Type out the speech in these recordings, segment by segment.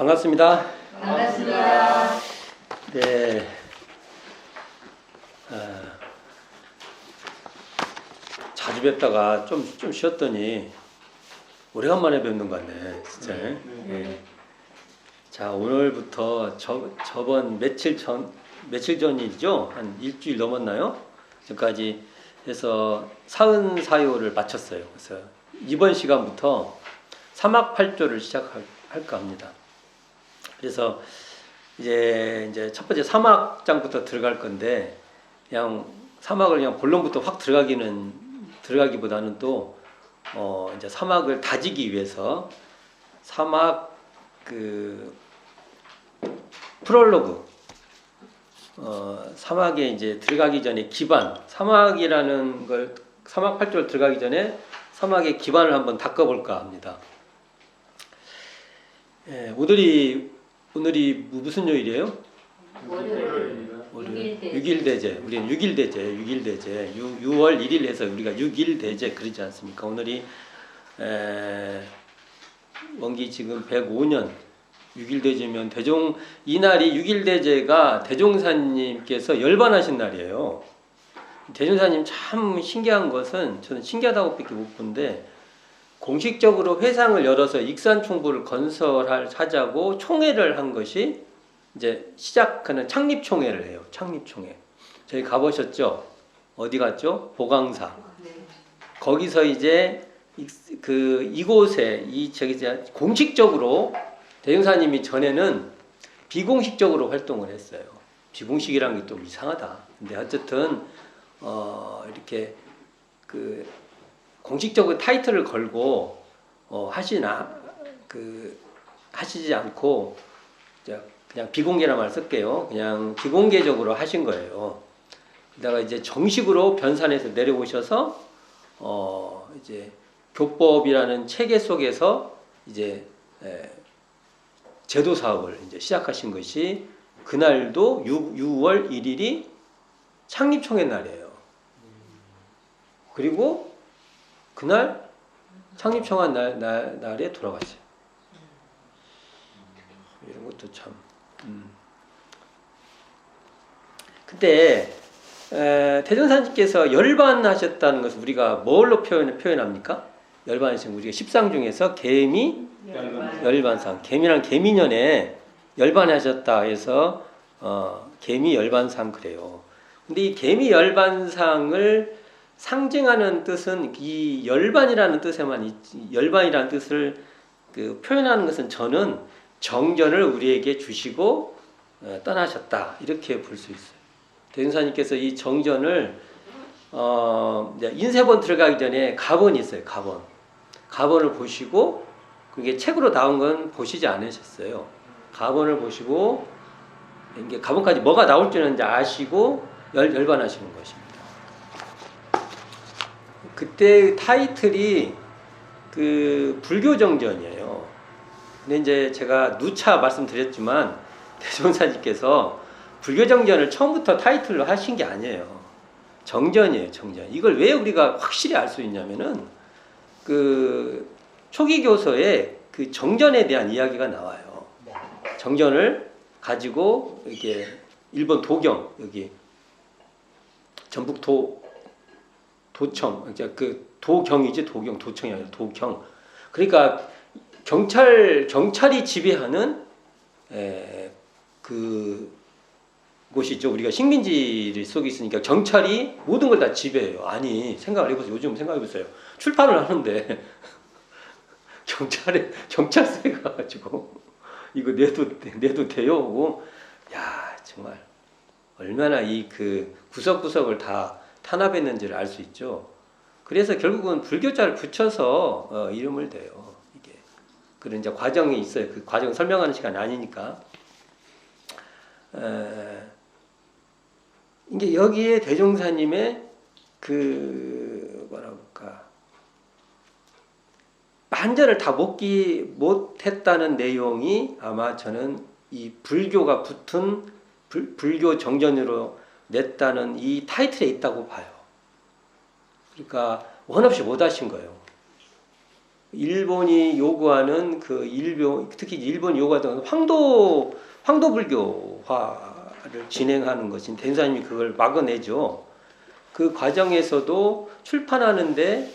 반갑습니다. 반갑습니다. 네. 자주 뵙다가 좀 쉬었더니 오래간만에 뵙는 것 같네, 진짜. 네. 자, 오늘부터 저번 며칠 전이죠? 한 일주일 넘었나요? 지금까지 해서 44요를 마쳤어요. 그래서 이번 시간부터 사막팔조를 시작할까 합니다. 그래서 이제 첫 번째 사막장부터 들어갈 건데, 그냥 사막을 그냥 본론부터 확 들어가기보다는 또 이제 사막을 다지기 위해서 사막 프롤로그, 사막에 이제 들어가기 전에 기반, 사막이라는 걸 사막팔조를 들어가기 전에 사막의 기반을 한번 닦아볼까 합니다. 예, 오늘이 무슨 요일이에요? 월요일 6일 대제. 우리는 6일 대제. 6월 1일 해서 우리가 6일 대제 그러지 않습니까? 오늘이 원기 지금 105년 6일 대제면 이날이 6일 대제가 대종사님께서 열반하신 날이에요. 대종사님 참 신기한 것은, 저는 신기하다고밖에 못 본데, 공식적으로 회상을 열어서 익산총부를 건설하자고 총회를 한 것이 이제 시작하는 창립총회를 해요. 창립총회. 저희 가보셨죠? 어디 갔죠? 보강사. 네. 거기서 이제 이곳에 공식적으로 대종사님이 전에는 비공식적으로 활동을 했어요. 비공식이라는 게 좀 이상하다. 근데 어쨌든 이렇게 공식적으로 타이틀을 걸고 하시지 않고 그냥 비공개란 말 쓸게요. 그냥 비공개적으로 하신 거예요. 그러다가 이제 정식으로 변산에서 내려오셔서 이제 교법이라는 체계 속에서 이제 제도 사업을 이제 시작하신 것이, 그날도 6월 1일이 창립총회 날이에요. 그리고 그날 창립총회 날에 돌아갔어요. 이런 것도 참. 근데 대종사님께서 열반하셨다는 것을 우리가 뭘로 표현합니까? 열반하신, 우리가 십상 중에서 개미 열반상, 개미란 개미년에 열반하셨다 해서 개미 열반상 그래요. 근데 이 개미 열반상을 상징하는 뜻은, 이 열반이라는 뜻을 표현하는 것은, 저는 정전을 우리에게 주시고 떠나셨다, 이렇게 볼 수 있어요. 대종사님께서 이 정전을 인쇄본 들어가기 전에 가본이 있어요. 가본을 보시고, 그게 책으로 나온 건 보시지 않으셨어요. 가본을 보시고, 이게 가본까지 뭐가 나올지는 이제 아시고 열반하시는 것입니다. 그때 타이틀이 불교정전이에요. 근데 이제 제가 누차 말씀드렸지만, 대종사님께서 불교정전을 처음부터 타이틀로 하신 게 아니에요. 정전이에요, 정전. 이걸 왜 우리가 확실히 알 수 있냐면은, 초기 교서에 정전에 대한 이야기가 나와요. 정전을 가지고 이게 일본 도경, 여기 전북 도청, 도경이지, 도청이 아니라 도경. 그러니까 경찰이 지배하는 곳이 있죠. 우리가 식민지 속에 있으니까 경찰이 모든 걸 다 지배해요. 아니, 생각을 해보세요. 요즘 생각해보세요. 출판을 하는데 경찰서에 가가지고 이거 내도 돼요? 하고, 야, 정말 얼마나 구석구석을 다 탄압했는지를 알 수 있죠. 그래서 결국은 불교자를 붙여서 이름을 대요. 이게 그런 이제 과정이 있어요. 그 과정 설명하는 시간이 아니니까. 이게 여기에 대종사님의 반전을 다 못했다는 내용이, 아마 저는 이 불교가 붙은 불교 정전으로 냈다는 이 타이틀에 있다고 봐요. 그러니까 원 없이 못 하신 거예요. 일본이 요구하는 그 특히 일본이 요구하던 황도 불교화를 진행하는 것인 대종사님이 그걸 막아내죠. 그 과정에서도 출판하는데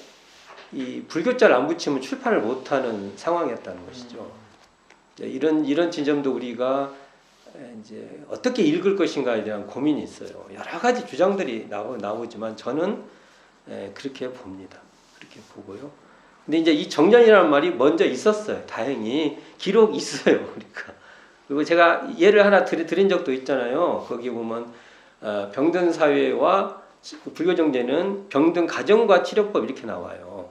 이 불교자를 안 붙이면 출판을 못하는 상황이었다는 것이죠. 이런 지점도 우리가 이제 어떻게 읽을 것인가에 대한 고민이 있어요. 여러 가지 주장들이 나오지만 저는 그렇게 봅니다. 그렇게 보고요. 근데 이제 이 정전이라는 말이 먼저 있었어요. 다행히 기록 있어요. 그러니까 그리고 제가 예를 하나 드린 적도 있잖아요. 거기 보면 병든 사회와 불교 정제는 병든 가정과 치료법 이렇게 나와요.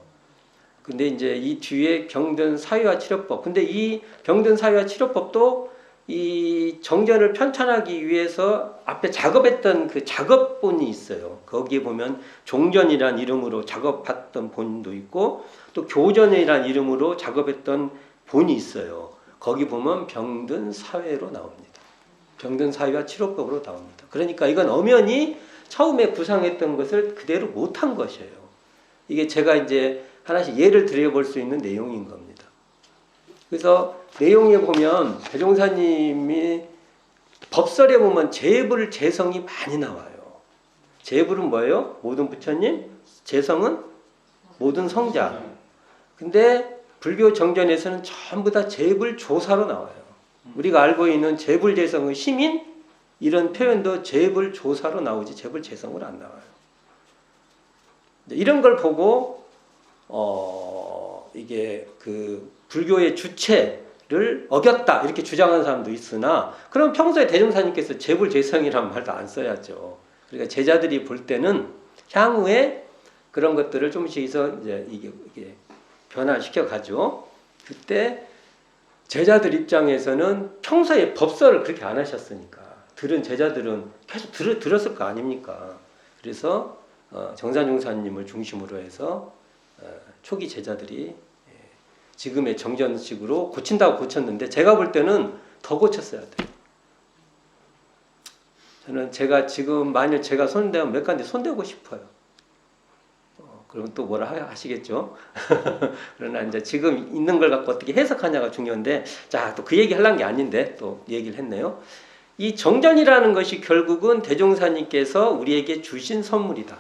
근데 이제 이 뒤에 병든 사회와 치료법. 근데 이 병든 사회와 치료법도 이 정전을 편찬하기 위해서 앞에 작업했던 그 작업본이 있어요. 거기에 보면 종전이란 이름으로 작업했던 본도 있고 또 교전이란 이름으로 작업했던 본이 있어요. 거기 보면 병든 사회로 나옵니다. 병든 사회와 치료법으로 나옵니다. 그러니까 이건 엄연히 처음에 구상했던 것을 그대로 못한 것이에요. 이게 제가 이제 하나씩 예를 들어볼 수 있는 내용인 겁니다. 그래서 내용에 보면 대종사님이 법설에 보면 재불 재성이 많이 나와요. 재불은 뭐예요? 모든 부처님, 재성은 모든 성자. 근데 불교 정전에서는 전부 다 재불 조사로 나와요. 우리가 알고 있는 재불 재성의 시민 이런 표현도 재불 조사로 나오지 재불 재성으로 안 나와요. 이런 걸 보고 이게 그 불교의 주체를 어겼다 이렇게 주장하는 사람도 있으나 그럼 평소에 대종사님께서 재불재성이라는 말도 안 써야죠. 그러니까 제자들이 볼 때는 향후에 그런 것들을 조금씩 해서 이제 이게 변화시켜 가죠. 그때 제자들 입장에서는 평소에 법설을 그렇게 안 하셨으니까 들은 제자들은 계속 들었을 거 아닙니까? 그래서 정산용사님을 중심으로 해서 초기 제자들이 지금의 정전식으로 고친다고 고쳤는데 제가 볼 때는 더 고쳤어야 돼요. 저는 제가 지금 만일 제가 손대면 몇 가지 손대고 싶어요. 그러면 또 뭐라 하시겠죠? 그러나 이제 지금 있는 걸 갖고 어떻게 해석하냐가 중요한데 자, 또 그 얘기 하려는 게 아닌데 또 얘기를 했네요. 이 정전이라는 것이 결국은 대종사님께서 우리에게 주신 선물이다.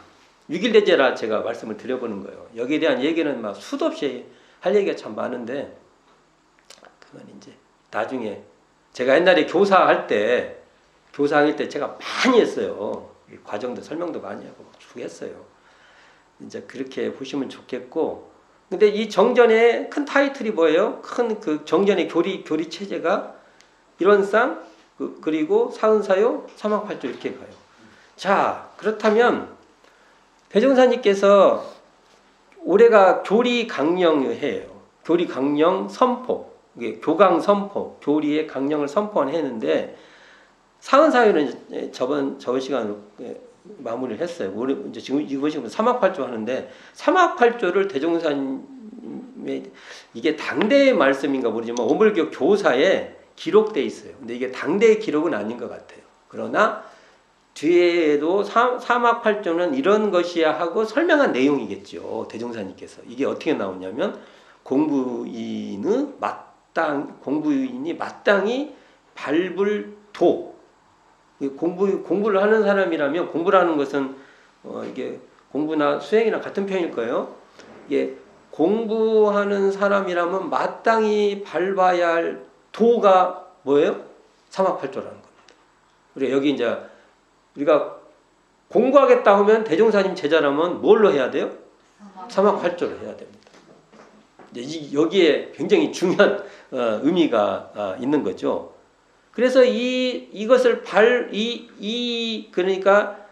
6.1대제라 제가 말씀을 드려보는 거예요. 여기에 대한 얘기는 막 수도 없이 할 얘기가 참 많은데 그건 이제 나중에 제가 옛날에 교사할 때 제가 많이 했어요. 과정도 설명도 많이 하고 쭉 했어요. 이제 그렇게 보시면 좋겠고 근데 이 정전의 큰 타이틀이 뭐예요? 큰 그 정전의 교리 체제가 일원상 그리고 사은사요 사막팔조 이렇게 가요. 자 그렇다면 대종사님께서 올해가 교리 강령해예요. 교리 강령 선포, 교강 선포, 교리의 강령을 선포한 해는데 사은사요는 저번 시간으로 마무리를 했어요. 이제 지금 이거 사막팔조 하는데 사막팔조를 대종사님의 이게 당대의 말씀인가 모르지만 오물교 교사에 기록돼 있어요. 근데 이게 당대의 기록은 아닌 것 같아요. 그러나 뒤에도 사막팔조는 이런 것이야 하고 설명한 내용이겠죠. 대종사님께서. 이게 어떻게 나오냐면 공부인이 마땅히 밟을 도. 공부를 하는 사람이라면 공부를 하는 것은 이게 공부나 수행이랑 같은 표현일 거예요. 이게 공부하는 사람이라면 마땅히 밟아야 할 도가 뭐예요? 사막팔조라는 겁니다. 그래 여기 이제 우리가 공부하겠다 하면 대종사님 제자라면 뭘로 해야 돼요? 사막팔조를 해야 됩니다. 여기에 굉장히 중요한 의미가 있는 거죠. 그래서 이것을 그러니까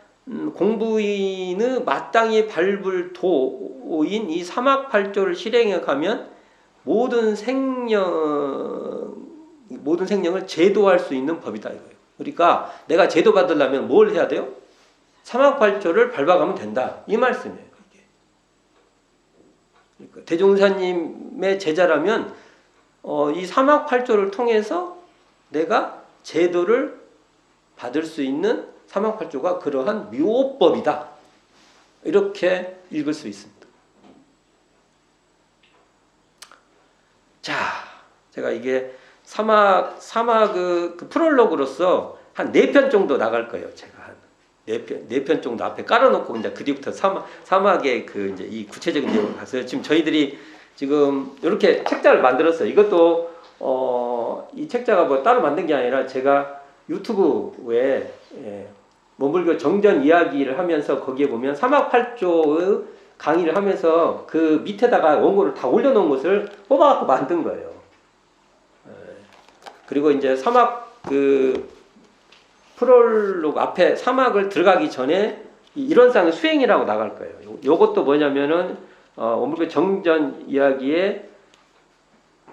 공부인의 마땅히 밟을 도인 이 사막팔조를 실행해 가면 모든 생령을 제도할 수 있는 법이다 이거예요. 그러니까 내가 제도 받으려면 뭘 해야 돼요? 사막팔조를 밟아가면 된다 이 말씀이에요. 그러니까 대종사님의 제자라면 이 사막팔조를 통해서 내가 제도를 받을 수 있는 사막팔조가 그러한 묘법이다. 이렇게 읽을 수 있습니다. 제가 이게 사막 그 프롤로그로서 한 4편 정도 나갈 거예요. 제가 한 4편 정도 앞에 깔아놓고 이제 그 뒤부터 사막의 그 이제 이 구체적인 내용을 봤어요. 지금 저희들이 지금 이렇게 책자를 만들었어요. 이것도 이 책자가 뭐 따로 만든 게 아니라 제가 유튜브에 머물고 정전 이야기를 하면서 거기에 보면 사막 8조의 강의를 하면서 그 밑에다가 원고를 다 올려놓은 것을 뽑아갖고 만든 거예요. 그리고 이제 사막 그 프롤로그 앞에 사막을 들어가기 전에 이론상의 수행이라고 나갈 거예요. 요것도 뭐냐면은 머물고 정전 이야기에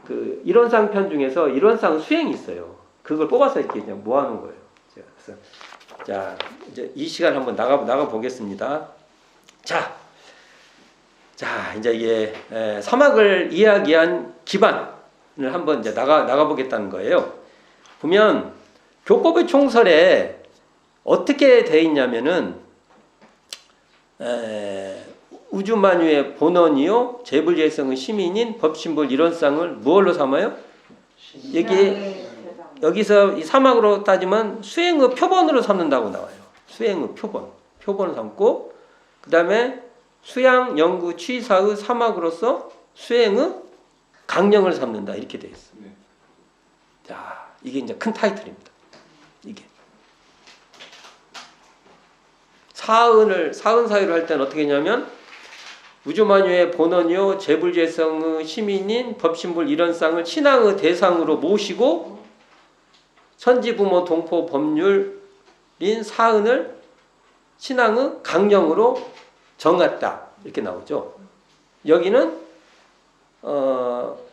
그 이론상 편 중에서 이론상 수행이 있어요. 그걸 뽑아서 이렇게 그냥 모아놓은 거예요. 그래서 자 이제 이 시간 한번 나가 보겠습니다. 자 이제 이게 사막을 이야기한 기반을 한번 이제 나가 보겠다는 거예요. 보면 교법의 총설에 어떻게 돼 있냐면은 우주만유의 본원이요 재불재성의 시민인 법신불 이론상을 무엇로 삼아요? 여기서 이 사막으로 따지면 수행의 표본으로 삼는다고 나와요. 수행의 표본을 삼고 그 다음에 수양, 연구, 취사의 사막으로서 수행의 강령을 삼는다 이렇게 되어 있어요. 자, 이게 이제 큰 타이틀입니다. 이게 사은 사유를 할 때는 어떻게 했냐면 우주만유의 본원이요 재불재성의 시민인 법신불 이론상을 신앙의 대상으로 모시고 천지부모 동포 법률인 사은을 신앙의 강령으로 정했다 이렇게 나오죠. 여기는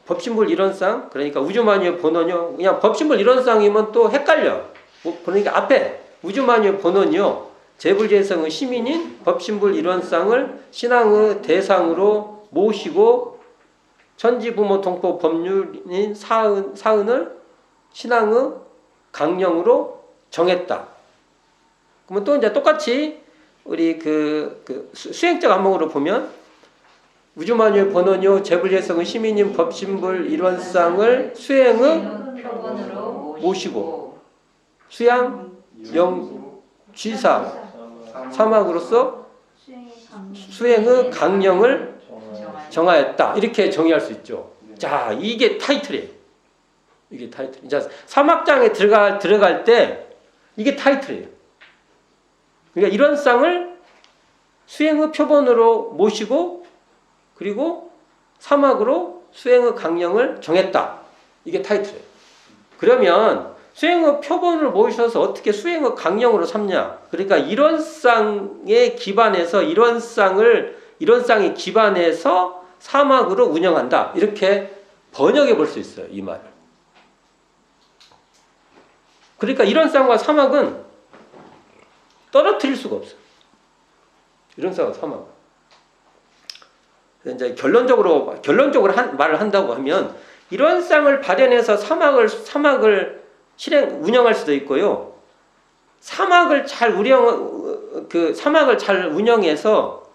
법신불 이론상 그러니까 우주만유의 본원이요 그냥 법신불 이론상이면 또 헷갈려. 그러니까 앞에 우주만유의 본원이요 재불재성의 시민인 법신불 이론상을 신앙의 대상으로 모시고 천지부모 동포 법률인 사은을 신앙의 강령으로 정했다. 그러면 또 이제 똑같이 우리 그 수행적 안목으로 보면 우주만유의 본원이요 재불재성의 시민인 법신불 이론상을 수행의 모시고 수양 영 취사 사막으로서 수행의 강령을 정하였다. 이렇게 정의할 수 있죠. 자, 이게 타이틀이에요. 이게 타이틀. 자, 사막장에 들어갈 때 이게 타이틀이에요. 그러니까 이론상을 수행의 표본으로 모시고 그리고 사막으로 수행의 강령을 정했다. 이게 타이틀이에요. 그러면 수행의 표본을 모셔서 어떻게 수행의 강령으로 삼냐? 그러니까 이론상에 기반해서 이론상에 기반해서 사막으로 운영한다. 이렇게 번역해 볼 수 있어요. 이 말을. 그러니까 이론상과 사막은 떨어뜨릴 수가 없어요. 이론상과 사막은. 이제 결론적으로 말을 한다고 하면 이론상을 발현해서 사막을 운영할 수도 있고요. 사막을 잘 운영해서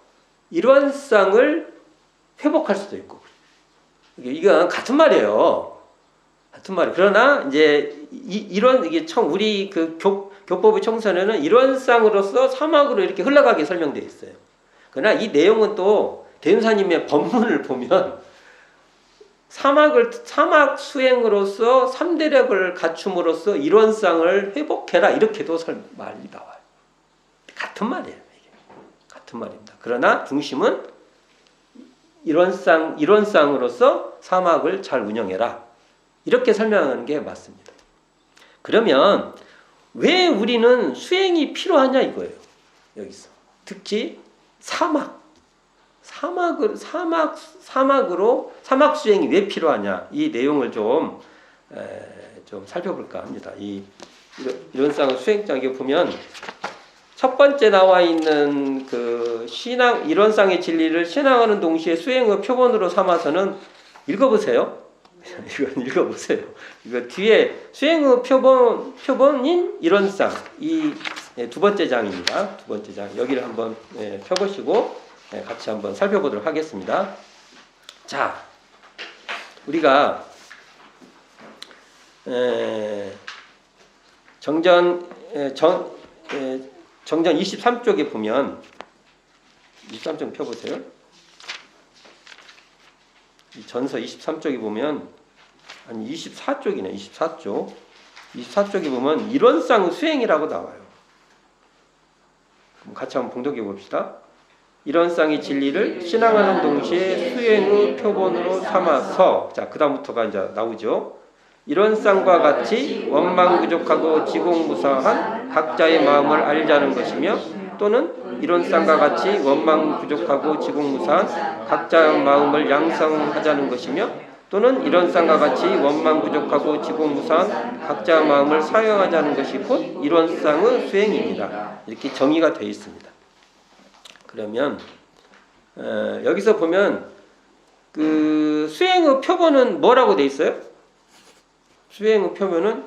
이론상을 회복할 수도 있고. 이건 같은 말이에요. 같은 말. 그러나 이제 이게 우리 그 교법의 총선에는 이론상으로서 사막으로 이렇게 흘러가게 설명되어 있어요. 그러나 이 내용은 또 대운사님의 법문을 보면 사막 수행으로서 3대력을 갖춤으로써 이론상을 회복해라 이렇게도 말이 나와요. 같은 말이에요. 이게. 같은 말입니다. 그러나 중심은 이론상으로서 사막을 잘 운영해라. 이렇게 설명하는 게 맞습니다. 그러면 왜 우리는 수행이 필요하냐 이거예요. 여기서. 특히 사막 수행이 왜 필요하냐 이 내용을 좀 살펴볼까 합니다. 이론상 수행장에 보면 첫 번째 나와 있는 그 이론상의 진리를 신앙하는 동시에 수행의 표본으로 삼아서는 읽어보세요. 이건 읽어보세요. 이거 뒤에 수행의 표본인 이론상 이 두 번째 장입니다. 두 번째 장 여기를 한번 펴보시고 같이 한번 살펴보도록 하겠습니다. 자, 우리가 정전 23쪽에 보면 23쪽 펴보세요. 이 전서 23쪽에 보면 아니 24쪽이네. 24쪽. 24쪽에 보면 이론상 수행이라고 나와요. 그럼 같이 한번 봉독해 봅시다. 이론상의 진리를 신앙하는 동시에 수행의 표본으로 삼아서, 자, 그 다음부터가 이제 나오죠. 이론상과 같이 원망부족하고 지공무사한 각자의 마음을 알자는 것이며, 또는 이론상과 같이 원망부족하고 지공무사한 각자의 마음을 양성하자는 것이며, 또는 이론상과 같이 원망부족하고 지공무사한 각자의 마음을 사용하자는 것이 곧 이론상의 수행입니다. 이렇게 정의가 되어 있습니다. 그러면 여기서 보면 그 수행의 표본은 뭐라고 되어 있어요? 수행의 표본은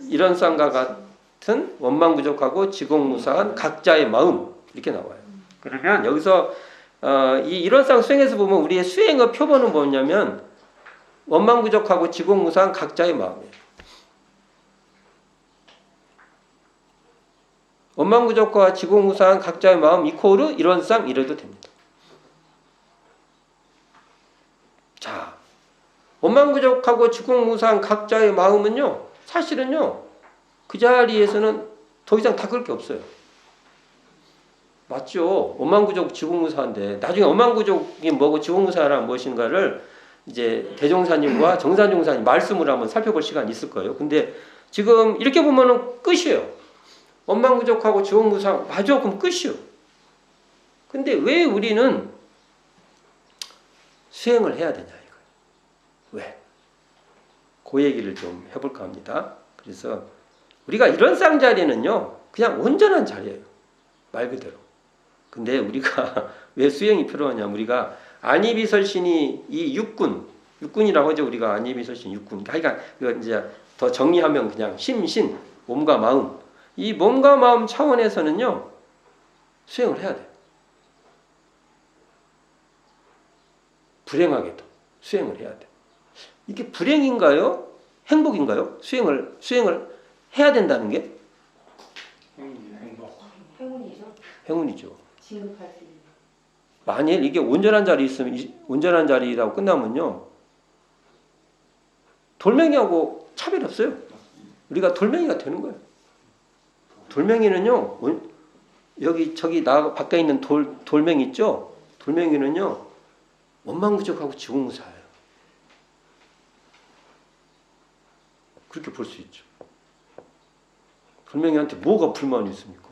이론상과 같은 원망부족하고 지공무사한 각자의 마음, 이렇게 나와요. 그러면 여기서 이 이론상 수행에서 보면 우리의 수행의 표본은 뭐냐면 원망부족하고 지공무사한 각자의 마음이에요. 원망부족과 지공무사한 각자의 마음 이코르 이론상 이래도 됩니다. 자, 원망부족하고 지공무사한 각자의 마음은요, 사실은요, 그 자리에서는 더 이상 닦을 게 없어요. 맞죠? 원망부족 지공무사인데 나중에 원망부족이 뭐고 지공무사란 무엇인가를 이제 대종사님과 정산종사님 말씀을 한번 살펴볼 시간이 있을 거예요. 근데 지금 이렇게 보면은 끝이에요. 원망부족하고 지공무사한, 맞아, 그럼 끝이요. 근데 왜 우리는 수행을 해야 되냐 이거예요. 왜? 그 얘기를 좀 해볼까 합니다. 그래서 우리가 이론상 자리는요, 그냥 온전한 자리예요. 말 그대로. 근데 우리가 왜 수행이 필요하냐면, 우리가 안이비설신이 이 육군이라고 하죠. 우리가 안이비설신 육군. 그러니까 이제 더 정리하면 그냥 심신, 몸과 마음. 이 몸과 마음 차원에서는요, 수행을 해야 돼요. 불행하게도 수행을 해야 돼요. 이게 불행인가요? 행복인가요? 수행을 해야 된다는 게? 행운이죠. 진급할 수 있는. 만일 이게 온전한 자리 있으면, 온전한 자리라고 끝나면요, 돌멩이하고 차별이 없어요. 우리가 돌멩이가 되는 거예요. 돌멩이는요, 저기 나 밖에 있는 돌멩이 있죠? 돌멩이는요, 원망부족하고 지공무사예요. 그렇게 볼 수 있죠. 돌멩이한테 뭐가 불만이 있습니까?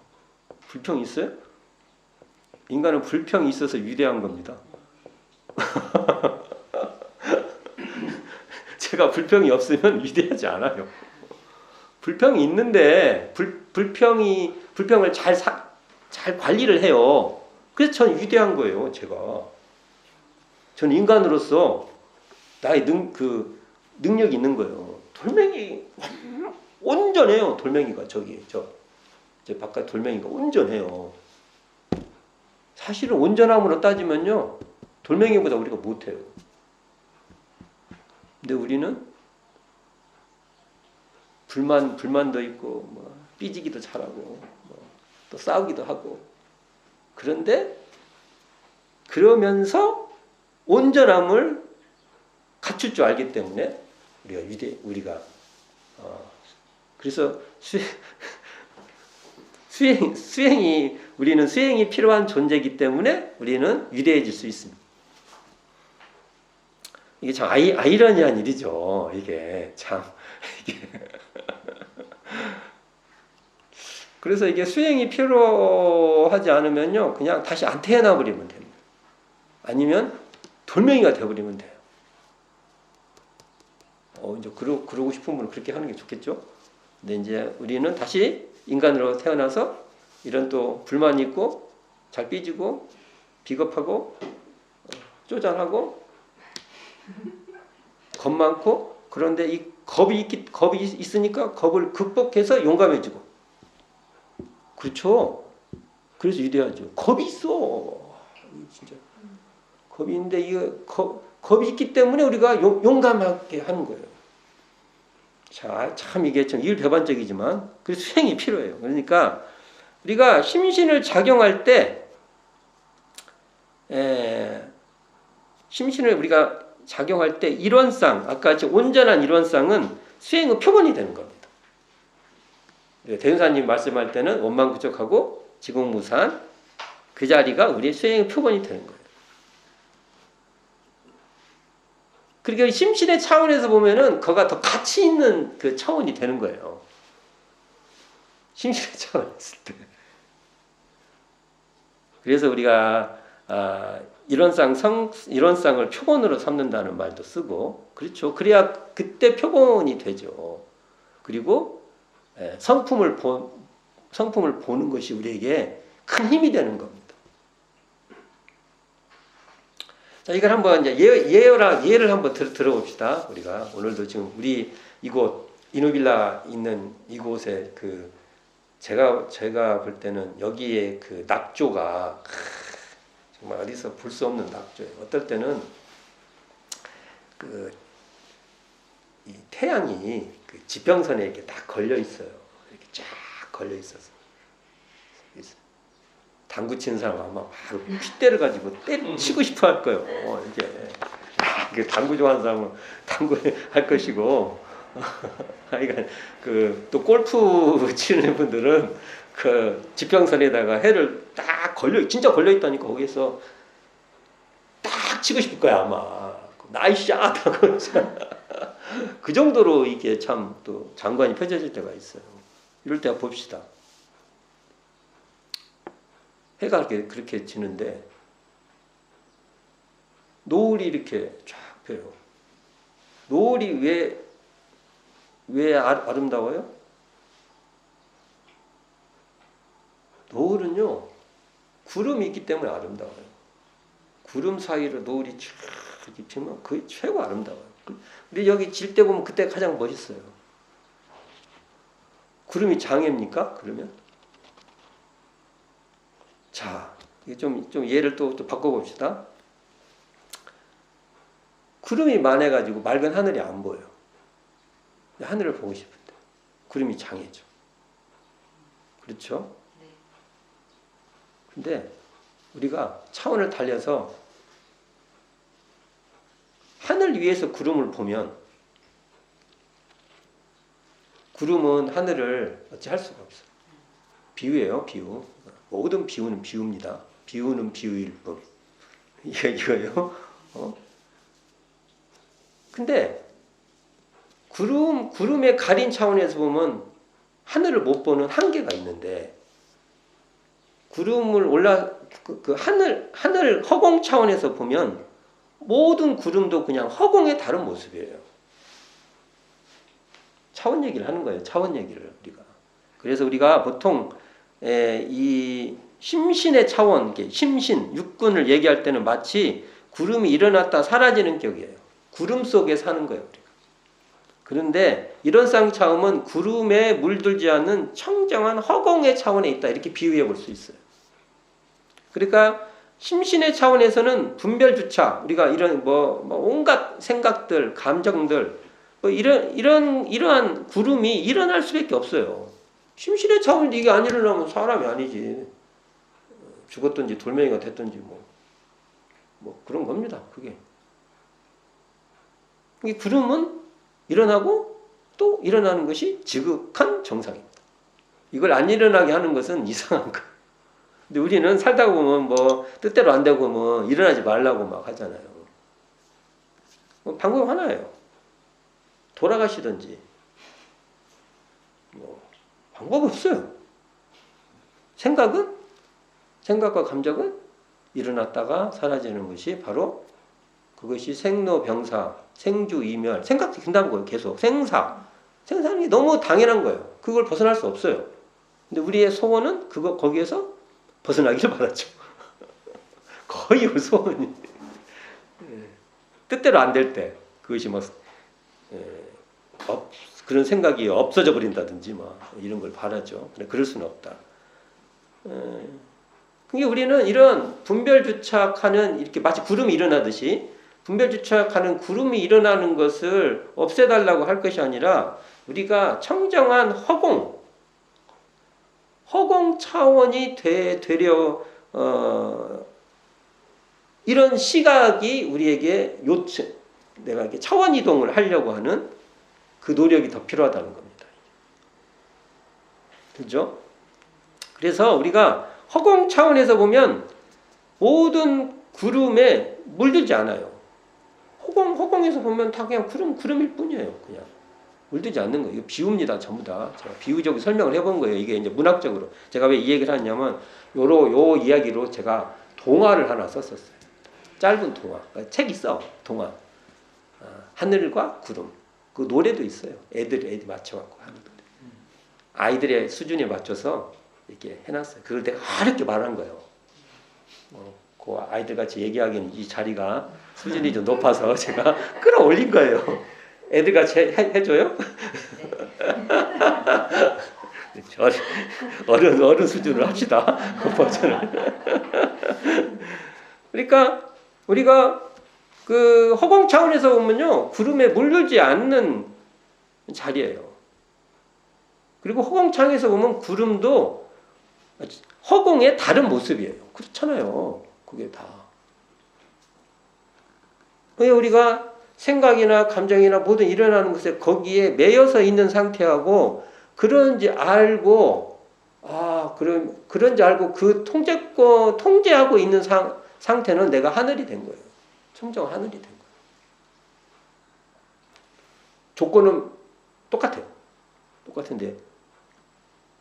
불평이 있어요? 인간은 불평이 있어서 위대한 겁니다. 제가 불평이 없으면 위대하지 않아요. 불평이 있는데 불평을 잘 관리를 해요. 그래서 저는 위대한 거예요. 저는 인간으로서 나의 능력이 있는 거예요. 돌멩이 온전해요. 돌멩이가 저 바깥 돌멩이가 온전해요. 사실은 온전함으로 따지면요, 돌멩이보다 우리가 못해요. 근데 우리는 불만도 있고, 뭐 삐지기도 잘하고, 또 싸우기도 하고. 그런데 그러면서 온전함을 갖출 줄 알기 때문에 우리가 그래서 우리는 수행이 필요한 존재이기 때문에 우리는 위대해질 수 있습니다. 이게 참 아이러니한 일이죠. 이게. 그래서 이게 수행이 필요하지 않으면요, 그냥 다시 안 태어나 버리면 됩니다. 아니면 돌멩이가 되어버리면 돼요. 이제 그러고 싶은 분은 그렇게 하는 게 좋겠죠. 근데 이제 우리는 다시 인간으로 태어나서 이런 또 불만이 있고, 잘 삐지고, 비겁하고, 쪼잔하고, 겁 많고, 그런데 이 겁이 있으니까 겁을 극복해서 용감해지고. 그렇죠. 그래서 위대하죠. 겁이 있어. 진짜. 겁이 있는데 겁이 있기 때문에 우리가 용감하게 하는 거예요. 자, 참 이게 좀 일배반적이지만 그 수행이 필요해요. 그러니까 우리가 심신을 작용할 때 심신을 우리가 작용할 때 이론상 아까 같이 온전한 이론상은 수행의 표본이 되는 겁니다. 대운사님 말씀할 때는 원만구적하고 지공무산 그 자리가 우리의 수행의 표본이 되는 거예요. 그러니까 심신의 차원에서 보면은 그가 더 가치 있는 그 차원이 되는 거예요. 심신의 차원에 있을 때. 그래서 우리가 이론상을 표본으로 삼는다는 말도 쓰고 그렇죠. 그래야 그때 표본이 되죠. 그리고 성품을 보는 것이 우리에게 큰 힘이 되는 겁니다. 자, 이걸 한번 이제 예를 한번 들어봅시다. 우리가 오늘도 지금 우리 이곳 이누빌라 있는 이곳에 그 제가 볼 때는 여기에 그 낙조가 정말 어디서 볼 수 없는 낙조예요. 어떨 때는 이 태양이 그 지평선에 이렇게 딱 걸려 있어요. 이렇게 쫙 걸려 있어서 당구 치는 사람 아마 바로 핏대를 가지고 치고 싶어 할 거예요. 이게 당구 좋아하는 사람은 당구 할 것이고, 그러니까 또 골프 치는 분들은 그 지평선에다가 해를 딱 진짜 걸려 있다니까 거기서 딱 치고 싶을 거야 아마. 나이스샷 하고 그 정도로 이게 참 또 장관이 펼쳐질 때가 있어요. 이럴 때 봅시다. 해가 그렇게 지는데 노을이 이렇게 쫙 펴요. 노을이 왜 아름다워요? 노을은요 구름이 있기 때문에 아름다워요. 구름 사이로 노을이 쫙 이렇게 피면 그게 최고 아름다워요. 근데 여기 질 때 보면 그때 가장 멋있어요. 구름이 장애입니까? 그러면? 자, 이게 좀 예를 또 바꿔봅시다. 구름이 많아가지고 맑은 하늘이 안 보여요. 하늘을 보고 싶은데 구름이 장애죠. 그렇죠? 근데 우리가 차원을 달려서 하늘 위에서 구름을 보면 구름은 하늘을 어찌할 수가 없어요. 비유예요, 비유. 모든 비유는 비유입니다. 비유는 비유일 뿐. 이거요. 근데 구름의 가린 차원에서 보면 하늘을 못 보는 한계가 있는데 구름을 그 하늘 허공 차원에서 보면 모든 구름도 그냥 허공의 다른 모습이에요. 차원 얘기를 하는 거예요. 차원 얘기를 우리가. 그래서 우리가 보통 이 심신의 차원, 심신, 육군을 얘기할 때는 마치 구름이 일어났다 사라지는 격이에요. 구름 속에 사는 거예요. 우리가. 그런데 이런 쌍차원은 구름에 물들지 않는 청정한 허공의 차원에 있다. 이렇게 비유해 볼 수 있어요. 그러니까 심신의 차원에서는 분별주차, 우리가 이런 온갖 생각들, 감정들, 이러한 구름이 일어날 수밖에 없어요. 심신의 차원인데 이게 안 일어나면 사람이 아니지. 죽었든지 돌멩이가 됐든지 뭐 그런 겁니다. 그게. 이 구름은 일어나고 또 일어나는 것이 지극한 정상입니다. 이걸 안 일어나게 하는 것은 이상한 거. 근데 우리는 살다 보면 뜻대로 안 되고 일어나지 말라고 막 하잖아요. 방법 하나예요. 돌아가시든지. 방법 없어요. 생각과 감정은 일어났다가 사라지는 것이 바로 그것이 생로병사, 생주이멸, 생각도 든다는 거예요. 계속 생사하는 게 너무 당연한 거예요. 그걸 벗어날 수 없어요. 근데 우리의 소원은 거기에서 벗어나기를 바라죠. 거의 소원이 뜻대로 안 될 때 그것이 그런 생각이 없어져 버린다든지 이런 걸 바라죠. 그럴 수는 없다. 그러니까 우리는 이런 분별주착하는 이렇게 마치 구름이 일어나듯이 분별주착하는 구름이 일어나는 것을 없애달라고 할 것이 아니라 우리가 청정한 허공 차원이 되려 이런 시각이 우리에게 내가 이렇게 차원 이동을 하려고 하는 그 노력이 더 필요하다는 겁니다. 그죠? 그래서 우리가 허공 차원에서 보면 모든 구름에 물들지 않아요. 허공에서 보면 다 그냥 구름일 뿐이에요. 그냥 물들지 않는 거예요. 이거 비유입니다. 전부 다 제가 비유적으로 설명을 해본 거예요. 이게 이제 문학적으로 제가 왜 이 얘기를 하냐면 요 이야기로 제가 동화를 하나 썼었어요. 짧은 동화. 책 있어. 동화. 하늘과 구름. 그 노래도 있어요. 애들 맞춰갖고 하는 노래. 아이들의 수준에 맞춰서 이렇게 해놨어요. 그걸 내가 이렇게 말한 거예요. 그 아이들 같이 얘기하기에는 이 자리가 수준이 좀 높아서 제가 끌어올린 거예요. 애들 같이 해줘요? 어른 수준으로 합시다. 그 버전을. 그러니까 우리가 그 허공 차원에서 보면요, 구름에 물들지 않는 자리예요. 그리고 허공 차원에서 보면 구름도 허공의 다른 모습이에요. 그렇잖아요. 그게 다. 왜 우리가 생각이나 감정이나 모든 일어나는 것에 거기에 매여서 있는 상태하고 그런지 알고 그런지 알고 그 통제하고 있는 상태는 내가 하늘이 된 거예요. 청정 하늘이 된 거예요. 조건은 똑같아요. 똑같은데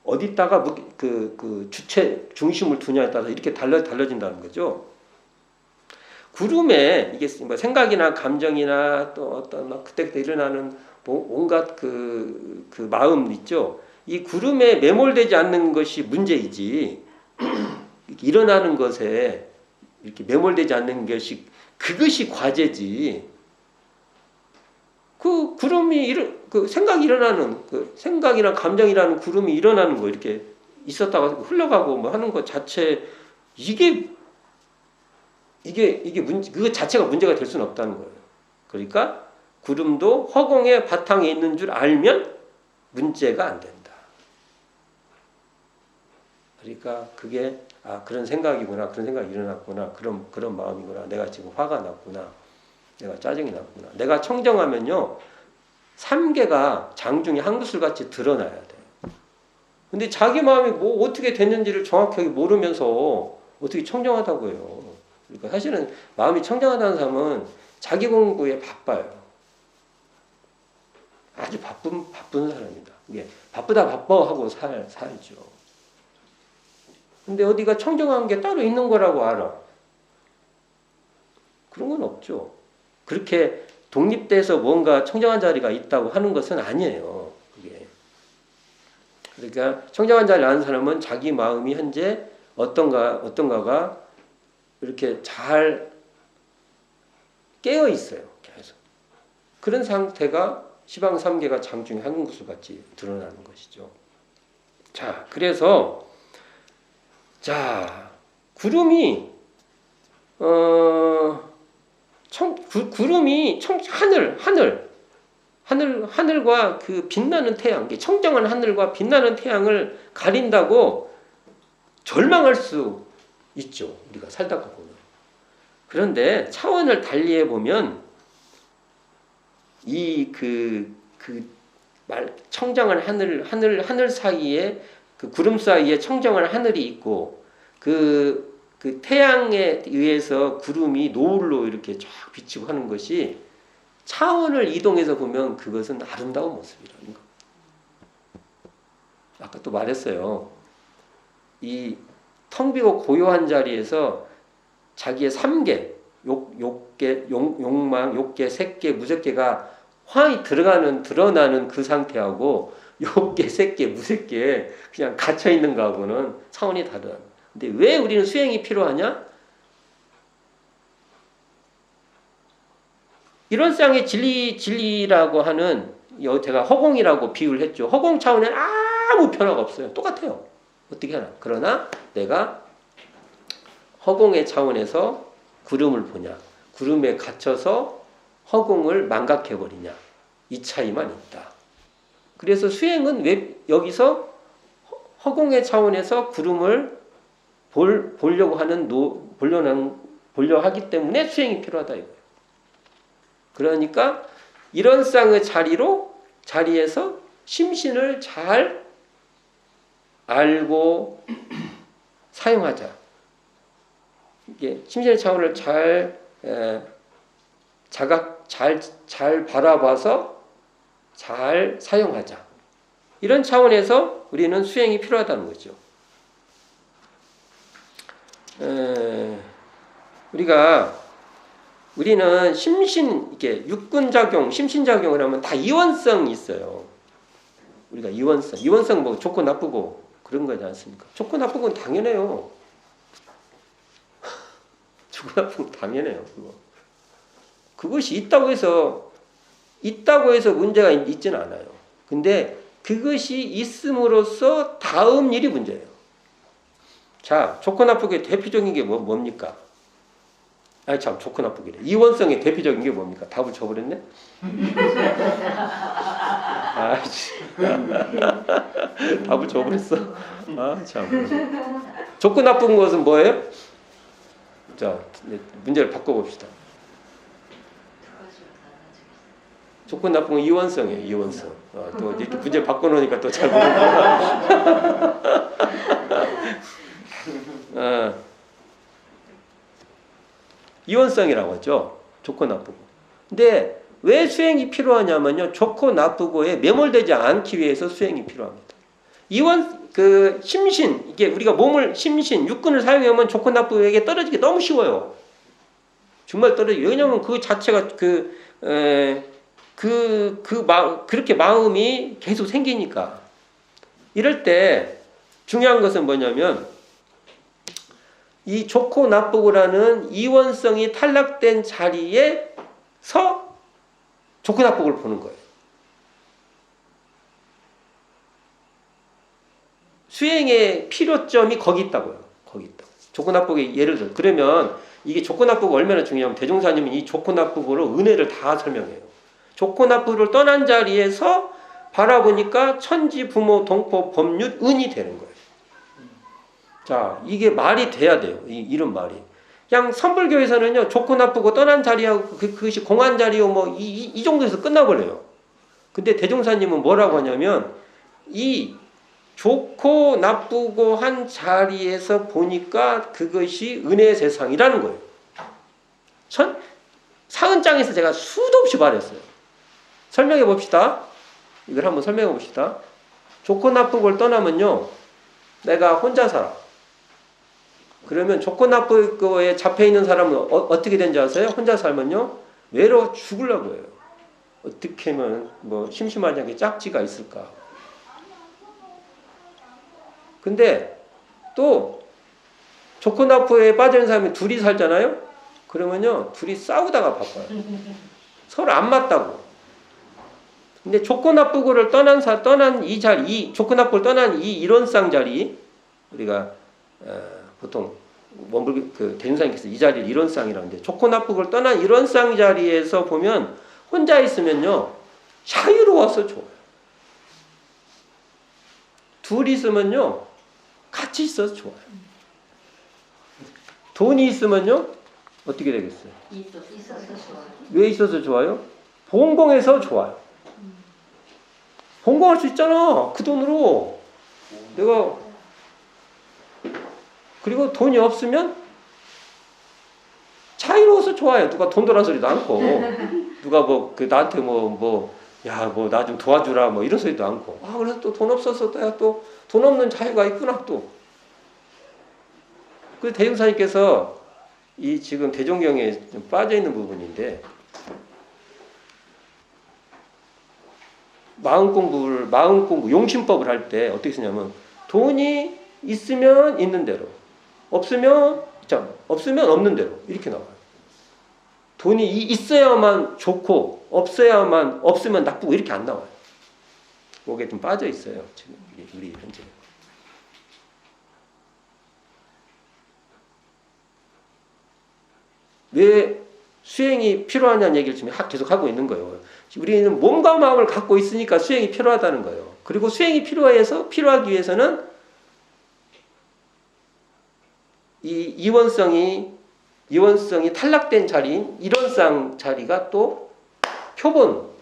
어디다가 그 주체 중심을 두냐에 따라서 이렇게 달라진다는 거죠. 구름에 이게 뭐 생각이나 감정이나 또 어떤 막 그때그때 일어나는 온갖 그 마음 있죠. 이 구름에 매몰되지 않는 것이 문제이지 일어나는 것에 이렇게 매몰되지 않는 것이 그것이 과제지. 그 구름이 그 생각이 일어나는 그 생각이나 감정이라는 구름이 일어나는 거 이렇게 있었다가 흘러가고 뭐 하는 것 자체 이게 그거 자체가 문제가 될 수는 없다는 거예요. 그러니까 구름도 허공의 바탕에 있는 줄 알면 문제가 안 된다. 그러니까 그게 그런 생각이구나, 그런 생각이 일어났구나, 그런 마음이구나, 내가 지금 화가 났구나, 내가 짜증이 났구나. 내가 청정하면요, 3개가 장중에 한구슬같이 드러나야 돼요. 근데 자기 마음이 뭐 어떻게 됐는지를 정확하게 모르면서 어떻게 청정하다고 해요. 그러니까 사실은 마음이 청정하다는 사람은 자기 공부에 바빠요. 아주 바쁜 사람입니다. 이게 바쁘다 하고 살죠. 근데 어디가 청정한 게 따로 있는 거라고 알아. 그런 건 없죠. 그렇게 독립돼서 뭔가 청정한 자리가 있다고 하는 것은 아니에요. 그게. 그러니까 청정한 자리를 아는 사람은 자기 마음이 현재 어떤가가 이렇게 잘 깨어 있어요. 계속. 그런 상태가 시방 3개가 장중에 한 구슬 같이 드러나는 것이죠. 자, 그래서 구름이 구름이 하늘과 그 빛나는 태양, 청정한 하늘과 빛나는 태양을 가린다고 절망할 수 있죠. 우리가 살다가 보면. 그런데 차원을 달리해 보면 청정한 하늘 사이에 그 구름 사이에 청정한 하늘이 있고 그 태양에 의해서 구름이 노을로 이렇게 쫙 비치고 하는 것이 차원을 이동해서 보면 그것은 아름다운 모습이라는 거. 아까 또 말했어요. 이 텅 비고 고요한 자리에서 자기의 3개, 욕망, 욕계, 색계, 무색계가 환히 드러나는 그 상태하고 욕계, 색계, 무색계 그냥 갇혀 있는 거하고는 차원이 다르다. 근데 왜 우리는 수행이 필요하냐? 이런 쌍의 진리라고 하는 제가 허공이라고 비유를 했죠. 허공 차원에는 아무 변화가 없어요. 똑같아요. 어떻게 하나? 그러나 내가 허공의 차원에서 구름을 보냐? 구름에 갇혀서 허공을 망각해버리냐. 이 차이만 있다. 그래서 수행은 왜 여기서 허공의 차원에서 구름을 보려고 하기 때문에 수행이 필요하다 이거예요. 그러니까 이런 쌍의 자리에서 심신을 잘 알고 사용하자. 이게 심신의 차원을 잘 바라봐서 잘 사용하자. 이런 차원에서 우리는 수행이 필요하다는 거죠. 우리는 이게 육군작용, 심신작용을 하면 다 이원성이 있어요. 우리가 이원성 뭐 좋고 나쁘고 그런 거지 않습니까? 좋고 나쁜 건 당연해요. 좋고 나쁜 건 당연해요. 그것이 있다고 해서 문제가 있지는 않아요. 근데 그것이 있음으로써 다음 일이 문제예요. 자, 좋고 나쁘게 대표적인 게 뭡니까? 아니 참 좋고 나쁘기래. 이원성의 대표적인 게 뭡니까? 답을 줘버렸네. 답을 줘버렸어. 아 참. 좋고 나쁜 것은 뭐예요? 자, 문제를 바꿔봅시다. 좋고 나쁜 건 이원성이에요. 이원성. 또 이렇게 문제 바꿔놓으니까 또 잘 모르는구나. 이원성이라고 하죠. 좋고 나쁘고. 근데 왜 수행이 필요하냐면요. 좋고 나쁘고에 매몰되지 않기 위해서 수행이 필요합니다. 심신, 이게 우리가 육군을 사용하면 좋고 나쁘고에게 떨어지기 너무 쉬워요. 정말 떨어지기. 왜냐면 그 자체가 그렇게 마음이 계속 생기니까. 이럴 때 중요한 것은 뭐냐면 이 좋고 나쁘고라는 이원성이 탈락된 자리에서 좋고 나쁘고를 보는 거예요. 수행의 필요점이 거기 있다고요. 거기 있다. 좋고 나쁘게 예를 들어. 그러면 이게 좋고 나쁘고 얼마나 중요하면 대종사님은 이 좋고 나쁘고로 은혜를 다 설명해요. 좋고 나쁘고를 떠난 자리에서 바라보니까 천지, 부모, 동포, 법률, 은이 되는 거예요. 자, 이게 말이 돼야 돼요. 이런 말이. 그냥 선불교에서는요, 좋고 나쁘고 떠난 자리하고 그것이 공한 자리요, 뭐, 이 정도에서 끝나버려요. 근데 대종사님은 뭐라고 하냐면, 이 좋고 나쁘고 한 자리에서 보니까 그것이 은혜의 세상이라는 거예요. 사은장에서 제가 수도 없이 말했어요. 설명해 봅시다. 이걸 한번 설명해 봅시다. 좋고 나쁘고를 떠나면요, 내가 혼자 살아. 그러면 좋고 나쁘고에 잡혀있는 사람은 어떻게 된지 아세요? 혼자 살면요, 외로워 죽으려고 해요. 어떻게 하면 뭐 심심하지 않게 짝지가 있을까? 근데 또 좋고 나쁘고에 빠진 사람이 둘이 살잖아요? 그러면요, 둘이 싸우다가 바빠요. 서로 안 맞다고. 근데 좋고 나쁘고를 떠난 이 자리, 좋고 나쁘고를 떠난 이 이론상 자리, 우리가 보통 대중사님께서 이 자리를 이론상이라고 하는데, 좋고 나쁘고를 떠난 이론상 자리에서 보면 혼자 있으면요, 자유로워서 좋아요. 둘이 있으면요, 같이 있어서 좋아요. 돈이 있으면요, 어떻게 되겠어요? 있어서 좋아요. 왜 있어서 좋아요? 봉공해서 좋아요. 봉공할 수 있잖아. 그 돈으로. 그리고 돈이 없으면 자유로워서 좋아요. 누가 돈 달라 소리도 않고. 누가 나한테 나 좀 도와주라 이런 소리도 않고. 그래서 또 돈 없어서 또 돈 없는 자유가 있구나 또. 그 대종사님께서 이 지금 대종경에 좀 빠져 있는 부분인데, 마음 공부, 용심법을 할 때 어떻게 쓰냐면, 돈이 있으면 있는 대로, 없으면 없는 대로 이렇게 나와요. 돈이 있어야만 좋고 없으면 나쁘고 이렇게 안 나와요. 그게 좀 빠져 있어요. 지금 우리 현재. 왜 수행이 필요하냐는 얘기를 지금 계속 하고 있는 거예요. 우리는 몸과 마음을 갖고 있으니까 수행이 필요하다는 거예요. 그리고 수행이 필요하기 위해서는 이 이원성이 탈락된 자리인 이론상 자리가 또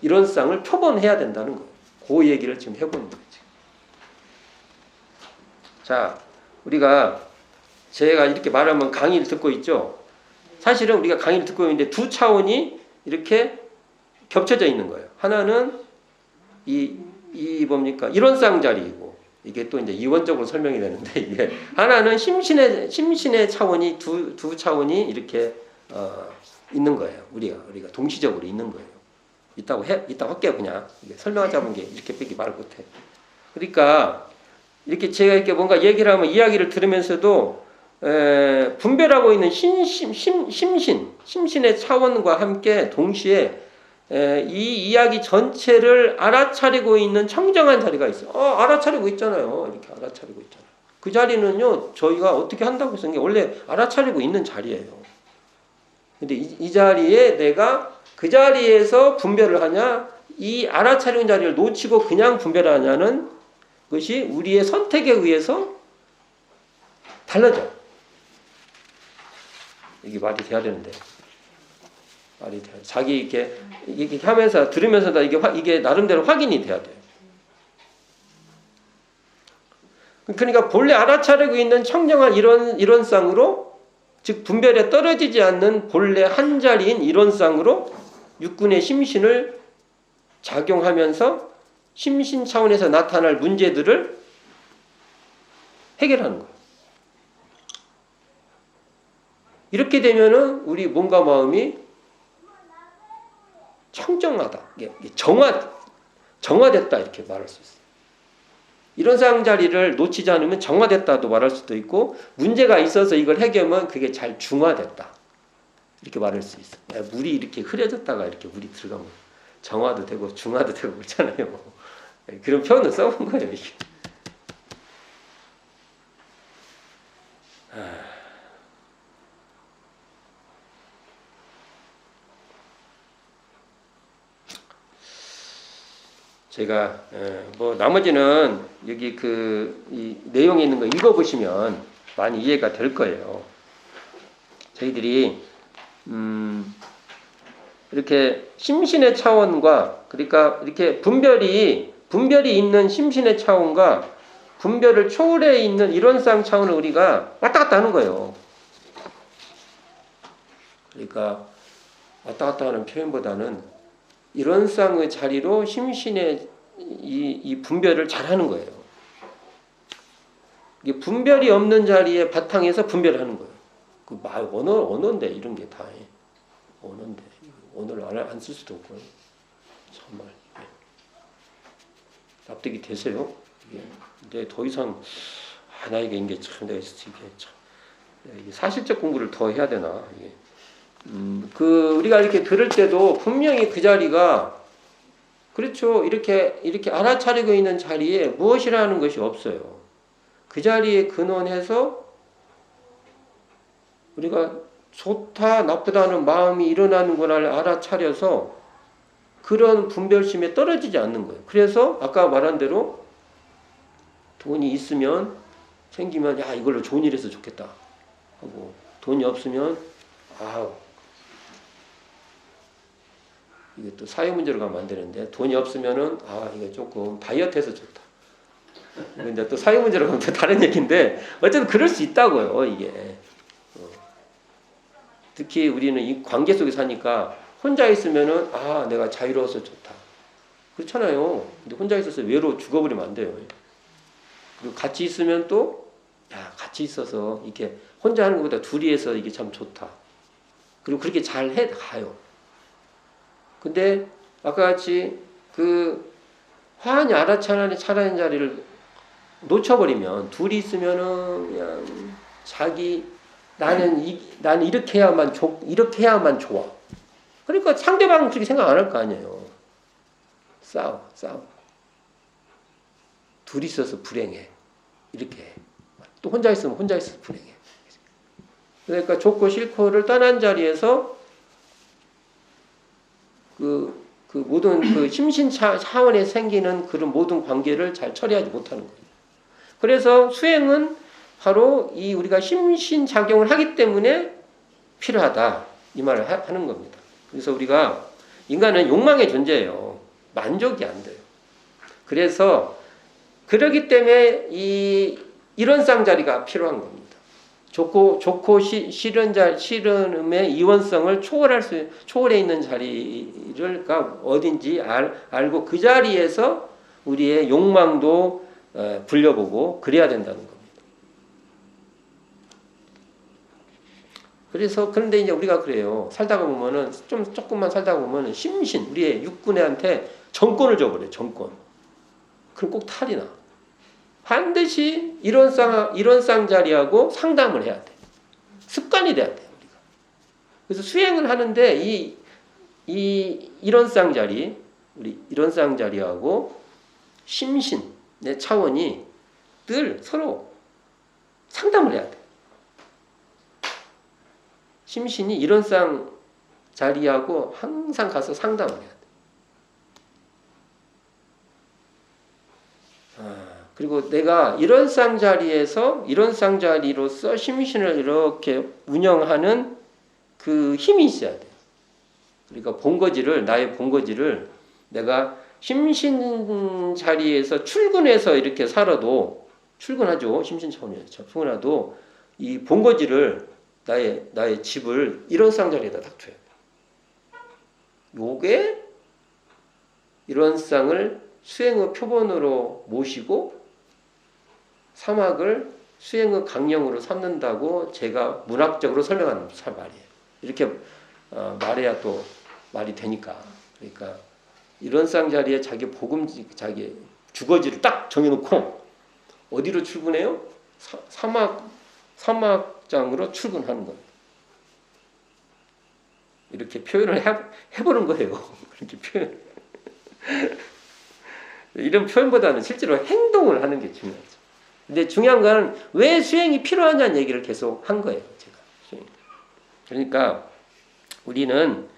이론상을 표본해야 된다는 거예요. 그 얘기를 지금 해보는 거예요. 자, 제가 이렇게 말하면 강의를 듣고 있죠. 사실은 우리가 강의를 듣고 있는데 두 차원이 이렇게 겹쳐져 있는 거예요. 하나는 뭡니까? 이론상 자리이고, 이게 또 이제 이원적으로 설명이 되는데, 이게 하나는 심신의 차원이 두 차원이 이렇게 있는 거예요. 우리가 동시적으로 있는 거예요. 있다고 할게요. 그냥 이게 설명하자면 게 이렇게 빼기 말 못해. 그러니까 이렇게 제가 이렇게 뭔가 얘기를 하면 이야기를 들으면서도 분별하고 있는 심신의 차원과 함께 동시에 이 이야기 전체를 알아차리고 있는 청정한 자리가 있어요. 알아차리고 있잖아요. 이렇게 알아차리고 있잖아요. 그 자리는요, 저희가 어떻게 한다고 해서 원래 알아차리고 있는 자리예요. 근데 이 자리에 내가 그 자리에서 분별을 하냐, 이 알아차리는 자리를 놓치고 그냥 분별하냐는 것이 우리의 선택에 의해서 달라져. 이게 말이 돼야 되는데. 말이 돼요. 자기 이렇게 하면서 들으면서 다 이게 나름대로 확인이 돼야 돼요. 그러니까 본래 알아차리고 있는 청정한 이론상으로, 즉 분별에 떨어지지 않는 본래 한 자리인 이론상으로 육군의 심신을 작용하면서 심신 차원에서 나타날 문제들을 해결하는 거예요. 이렇게 되면은 우리 몸과 마음이 청정하다, 정화됐다 이렇게 말할 수 있어요. 이론상 자리를 놓치지 않으면 정화됐다도 말할 수도 있고, 문제가 있어서 이걸 해결하면 그게 잘 중화됐다 이렇게 말할 수 있어요. 물이 이렇게 흐려졌다가 이렇게 물이 들어가면 정화도 되고 중화도 되고 그렇잖아요. 그런 표현을 써본 거예요. 이게. 제가 나머지는 여기 이 내용에 있는 거 읽어보시면 많이 이해가 될 거예요. 저희들이 이렇게 심신의 차원과, 그러니까 이렇게 분별이 있는 심신의 차원과 분별을 초월해 있는 이론상 차원을 우리가 왔다 갔다 하는 거예요. 그러니까 왔다 갔다 하는 표현보다는 이론상의 자리로 심신의 이 분별을 잘하는 거예요. 이게 분별이 없는 자리에 바탕에서 분별하는 거예요. 그 말 언어인데 이런 게 다 언어인데 언어를 안 쓸 수도 없고 정말 납득이 되세요? 이게 근데 더 이상 나에게 이게 참 내가 이게 사실적 공부를 더 해야 되나 이게. 우리가 이렇게 들을 때도 분명히 그 자리가, 그렇죠. 이렇게 알아차리고 있는 자리에 무엇이라는 것이 없어요. 그 자리에 근원해서 우리가 좋다, 나쁘다는 마음이 일어나는 걸 알아차려서 그런 분별심에 떨어지지 않는 거예요. 그래서 아까 말한 대로 돈이 있으면, 생기면, 이걸로 좋은 일 해서 좋겠다 하고, 돈이 없으면, 이게 또 사회 문제로 가면 안 되는데, 돈이 없으면은, 이게 조금 다이어트 해서 좋다. 근데 또 사회 문제로 가면 또 다른 얘기인데, 어쨌든 그럴 수 있다고요, 이게. 특히 우리는 이 관계 속에 사니까, 혼자 있으면은, 내가 자유로워서 좋다. 그렇잖아요. 근데 혼자 있어서 외로워 죽어버리면 안 돼요. 그리고 같이 있으면 또, 같이 있어서, 이렇게 혼자 하는 것보다 둘이 해서 이게 참 좋다. 그리고 그렇게 잘 가요. 근데 아까 같이 화한이 알아차리는 자리를 놓쳐버리면, 둘이 있으면은 그냥 나는 이렇게 해야만 좋아. 그러니까 상대방은 그렇게 생각 안 할 거 아니에요. 싸워. 둘이 있어서 불행해. 이렇게. 또 혼자 있으면 혼자 있어서 불행해. 그러니까 좋고 싫고를 떠난 자리에서 그 모든 그 심신 차원에 생기는 그런 모든 관계를 잘 처리하지 못하는 거예요. 그래서 수행은 바로 이 우리가 심신 작용을 하기 때문에 필요하다 이 말을 하는 겁니다. 그래서 우리가 인간은 욕망의 존재예요. 만족이 안 돼요. 그래서 그러기 때문에 이런 쌍자리가 필요한 겁니다. 좋고 싫음의 이원성을 초월해 있는 자리가 어딘지 알고 그 자리에서 우리의 욕망도 불려보고 그래야 된다는 겁니다. 그런데 이제 우리가 그래요. 살다가 보면은 조금만 살다가 보면은 심신 우리의 육군한테 정권을 줘버려요. 정권. 그럼 꼭 탈이 나. 반드시 이런 쌍자리하고 상담을 해야 돼. 습관이 돼야 돼, 우리가. 그래서 수행을 하는데 이런 쌍자리, 우리 이런 쌍자리하고 심신의 차원이 늘 서로 상담을 해야 돼. 심신이 이런 쌍자리하고 항상 가서 상담을 해야 돼. 그리고 내가 이런 쌍자리로서 심신을 이렇게 운영하는 그 힘이 있어야 돼. 그러니까 나의 본거지를 내가 심신 자리에서 출근해서 이렇게 살아도, 출근하죠. 심신 차원에서 출근해도 이 본거지를 나의 집을 이런 쌍자리에다 닥쳐야 돼. 요게 이런 쌍을 수행의 표본으로 모시고 사막을 수행의 강령으로 삼는다고 제가 문학적으로 설명하는 말이에요. 이렇게 말해야 또 말이 되니까. 그러니까 이런 쌍자리에 자기 주거지를 딱 정해놓고 어디로 출근해요? 사막장으로 출근하는 겁니다. 이렇게 표현을 해보는 거예요. 그렇게 표현. 이런 표현보다는 실제로 행동을 하는 게 중요하죠. 근데 중요한 거는 왜 수행이 필요하냐는 얘기를 계속 한 거예요. 제가. 그러니까 우리는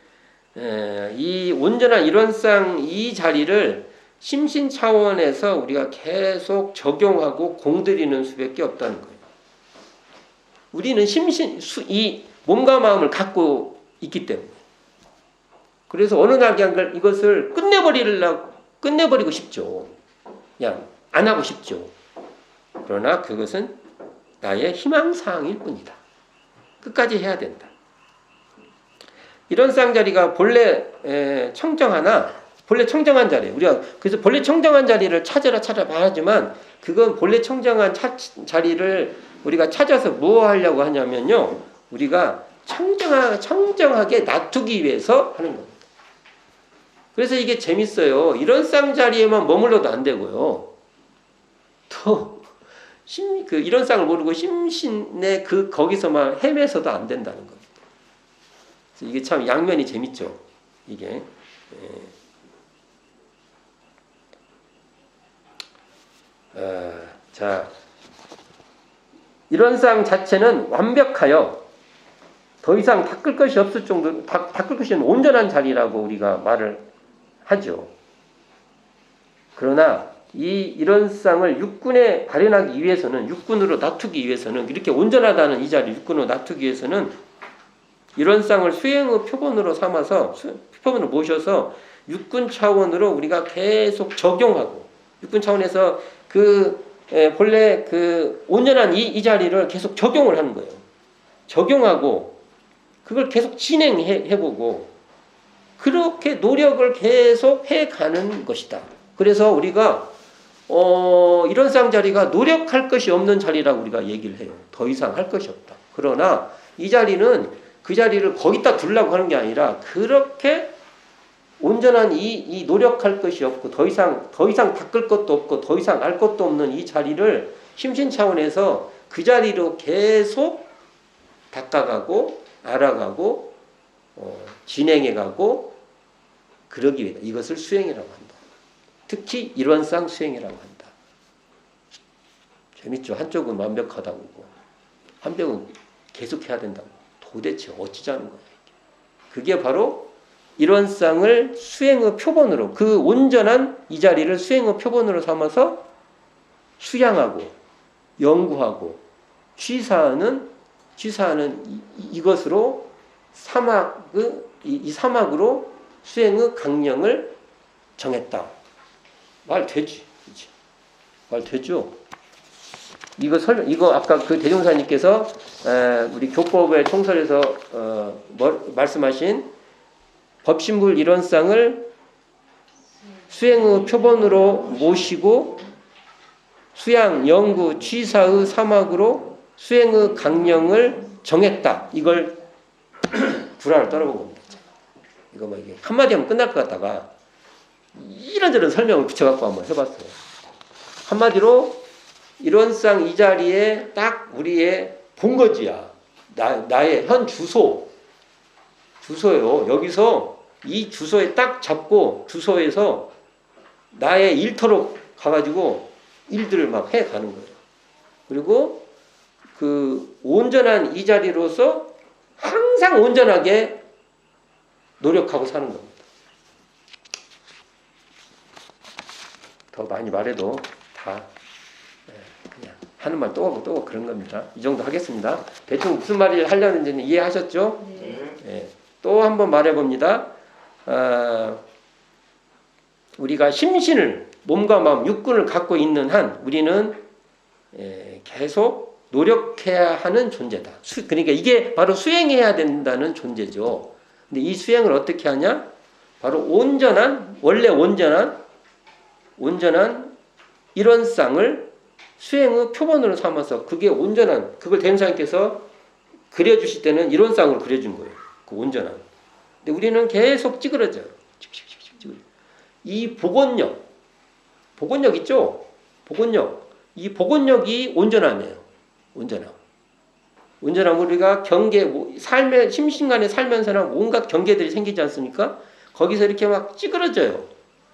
이 온전한 일원상 이 자리를 심신 차원에서 우리가 계속 적용하고 공들이는 수밖에 없다는 거예요. 우리는 이 몸과 마음을 갖고 있기 때문에. 그래서 어느 날 그냥 이것을 끝내버리고 싶죠. 그냥 안 하고 싶죠. 그러나 그것은 나의 희망사항일 뿐이다. 끝까지 해야 된다. 이런 쌍자리가 본래 청정한 자리예요. 우리가 그래서 본래 청정한 자리를 찾아봐 하지만 그건 본래 청정한 자리를 우리가 찾아서 뭐 하려고 하냐면요. 우리가 청정하게 놔두기 위해서 하는 겁니다. 그래서 이게 재밌어요. 이런 쌍자리에만 머물러도 안 되고요. 또 이런 쌍을 모르고 심신의 거기서만 헤매서도 안 된다는 겁니다. 그래서 이게 참 양면이 재밌죠. 이게. 자, 이런 쌍 자체는 완벽하여 더 이상 닦을 것이 없을 정도, 닦을 것이 없는 온전한 자리라고 우리가 말을 하죠. 그러나 이런 쌍을 육군에 발현하기 위해서는, 육군으로 놔두기 위해서는, 이렇게 온전하다는 이 자리 육군으로 놔두기 위해서는 이런 쌍을 수행의 표본으로 삼아서, 표본으로 모셔서 육군 차원으로 우리가 계속 적용하고, 육군 차원에서 본래 온전한 이 자리를 계속 적용을 하는 거예요. 적용하고, 그걸 계속 진행해보고, 그렇게 노력을 계속 해가는 것이다. 그래서 우리가 이런 쌍자리가 노력할 것이 없는 자리라고 우리가 얘기를 해요. 더 이상 할 것이 없다. 그러나 이 자리는 그 자리를 거기다 두려고 하는 게 아니라 그렇게 온전한 이 노력할 것이 없고 더 이상 닦을 것도 없고 더 이상 알 것도 없는 이 자리를 심신 차원에서 그 자리로 계속 닦아가고 알아가고 진행해가고 그러기 위해 이것을 수행이라고 한다. 특히 일원상 수행이라고 한다. 재밌죠? 한쪽은 완벽하다고 한쪽은 계속해야 된다고. 도대체 어찌자는 거야. 그게 바로 일원상을 수행의 표본으로 그 온전한 이 자리를 수행의 표본으로 삼아서 수양하고 연구하고 취사하는 이것으로 이 사막으로 수행의 강령을 정했다. 말 되지, 그치? 말 되죠. 이거 아까 그 대종사님께서 우리 교법의 총설에서 말씀하신 법신불 일원상을 수행의 표본으로 모시고 수양, 연구, 취사의 사막으로 수행의 강령을 정했다. 이걸 불화를 떨어본 겁니다. 이거 뭐 이게 한마디 하면 끝날 것 같다가 이런저런 설명을 붙여갖고 한번 해봤어요. 한마디로 일원상 이 자리에 딱 우리의 본거지야. 나의 현 주소요. 여기서 이 주소에 딱 잡고 주소에서 나의 일터로 가가지고 일들을 막 해가는 거예요. 그리고 그 온전한 이 자리로서 항상 온전하게 노력하고 사는 겁니다. 더 많이 말해도 다 그냥 하는 말 또 하고 또 하고 그런 겁니다. 이 정도 하겠습니다. 대충 무슨 말을 하려는지는 이해하셨죠? 네. 또 한번 말해봅니다. 우리가 심신을 몸과 마음, 육군을 갖고 있는 한 우리는 계속 노력해야 하는 존재다. 그러니까 이게 바로 수행해야 된다는 존재죠. 근데 이 수행을 어떻게 하냐? 바로 원래 온전한 일원상을 수행의 표본으로 삼아서 그게 온전한, 그걸 대행사님께서 그려주실 때는 일원상으로 그려준 거예요. 그 온전한. 근데 우리는 계속 찌그러져요. 이 복원력 있죠? 이 복원력이 온전함이에요. 온전함. 우리가 심신간에 살면서나 온갖 경계들이 생기지 않습니까? 거기서 이렇게 막 찌그러져요.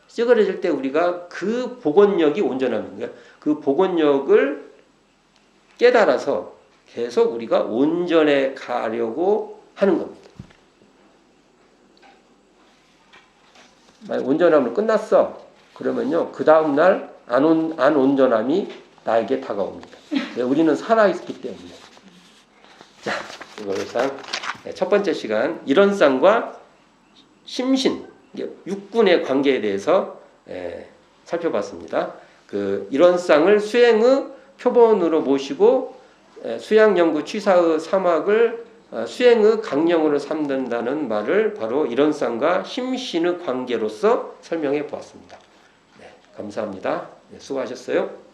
찌그러질 때 우리가 그 복원력이 온전함인 거예요. 그 복원력을 깨달아서 계속 우리가 온전해 가려고 하는 겁니다. 만약 온전함을 끝났어. 그러면요, 그 다음날 안 온전함이 나에게 다가옵니다. 우리는 살아있기 때문에. 자, 이걸로 첫 번째 시간, 일원상과 심신, 육군의 관계에 대해서 살펴봤습니다. 그 일원상을 수행의 표본으로 모시고 수양 연구 취사의 사막을 수행의 강령으로 삼는다는 말을 바로 일원상과 심신의 관계로서 설명해 보았습니다. 네, 감사합니다. 네, 수고하셨어요.